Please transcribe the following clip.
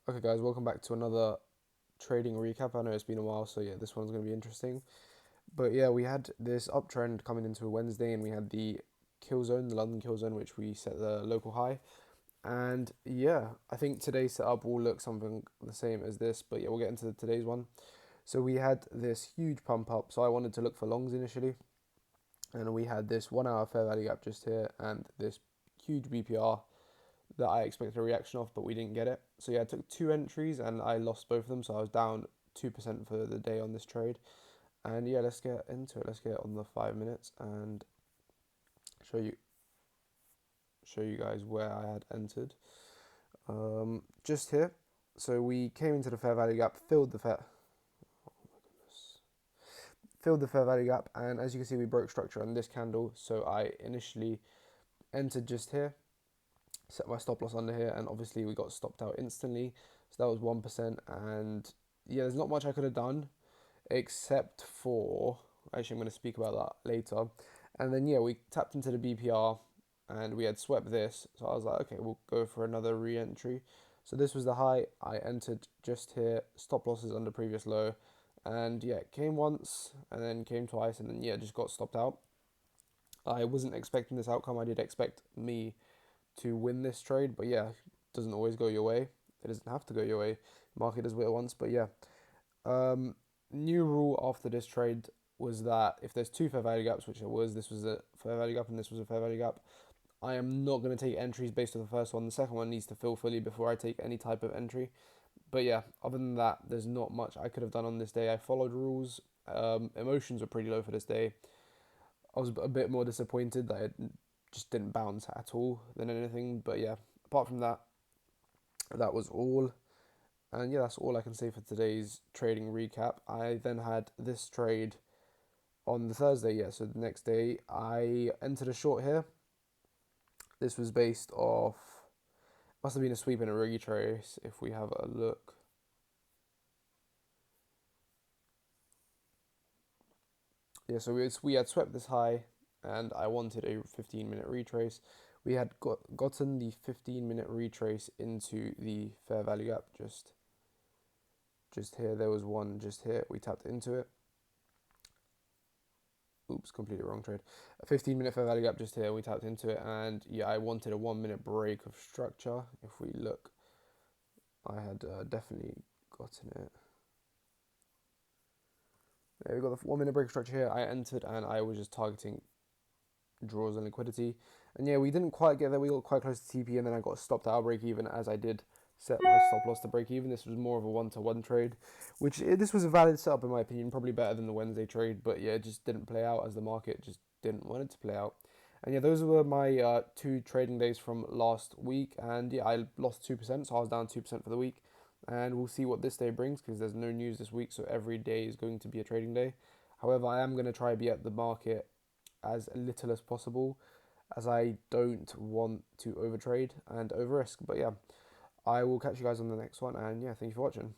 Okay guys, welcome back to another trading recap. I know it's been a while, so yeah, this one's going to be interesting. But yeah, we had this uptrend coming into Wednesday, and we had the kill zone, the London kill zone, which we set the local high. And yeah, I think today's setup will look something the same as this, but yeah, we'll get into today's one. So we had this huge pump up, so I wanted to look for longs initially, and we had this 1 hour fair value gap just here, and this huge BPR that I expected a reaction off, but we didn't get it. So yeah, I took two entries and I lost both of them, so I was down 2% for the day on this trade. And yeah, let's get into it. Let's get on the 5 minutes and show you show you guys where I had entered. Just here. So we came into the fair value gap, filled the fair value gap, and as you can see, we broke structure on this candle. So I initially entered just here, set my stop loss under here, and obviously we got stopped out instantly, so that was 1%. And yeah, there's not much I could have done except for, actually I'm going to speak about that later. And then yeah, we tapped into the BPR and we had swept this, so I was like, okay, we'll go for another re-entry. So this was the high, I entered just here, stop losses under previous low, and yeah, it came once and then came twice, and then yeah, just got stopped out. I wasn't expecting this outcome. I did expect me to win this trade, but yeah, it doesn't always go your way. It doesn't have to go your way. Market does what it wants, but yeah. Um, New rule after this trade was that if there's two fair value gaps, which it was, this was a fair value gap and this was a fair value gap, I am not going to take entries based on the first one. The second one needs to fill fully before I take any type of entry. But yeah, other than that, there's not much I could have done on this day. I followed rules. Emotions were pretty low for this day. I was a bit more disappointed that it just didn't bounce at all than anything. But yeah, apart from that, that was all. And yeah, that's all I can say for today's trading recap. I then had this trade on the Thursday, yeah, so the next day I entered a short here. This was based off, must have been a sweep and a retrace if we have a look. Yeah, so we had swept this high and I wanted a 15-minute retrace. We had gotten the 15-minute retrace into the fair value gap just here. There was one just here. We tapped into it. Oops, completely wrong trade. A 15-minute fair value gap just here. We tapped into it, and yeah, I wanted a 1 minute break of structure. If we look, I had definitely gotten it. There we got the 1 minute break of structure here. I entered, and I was just targeting draws and liquidity. And yeah, we didn't quite get there. We got quite close to TP, and then I got stopped at our break even as I did set my stop loss to break even. This was more of a one-to-one trade, which this was a valid setup in my opinion, probably better than the Wednesday trade, but yeah, it just didn't play out as the market just didn't want it to play out. And yeah, those were my two trading days from last week, and yeah, I lost 2%, so I was down 2% for the week. And we'll see what this day brings because there's no news this week, so every day is going to be a trading day. However, I am going to try to be at the market as little as possible, as I don't want to overtrade and over risk. But yeah, I will catch you guys on the next one, and yeah, thank you for watching.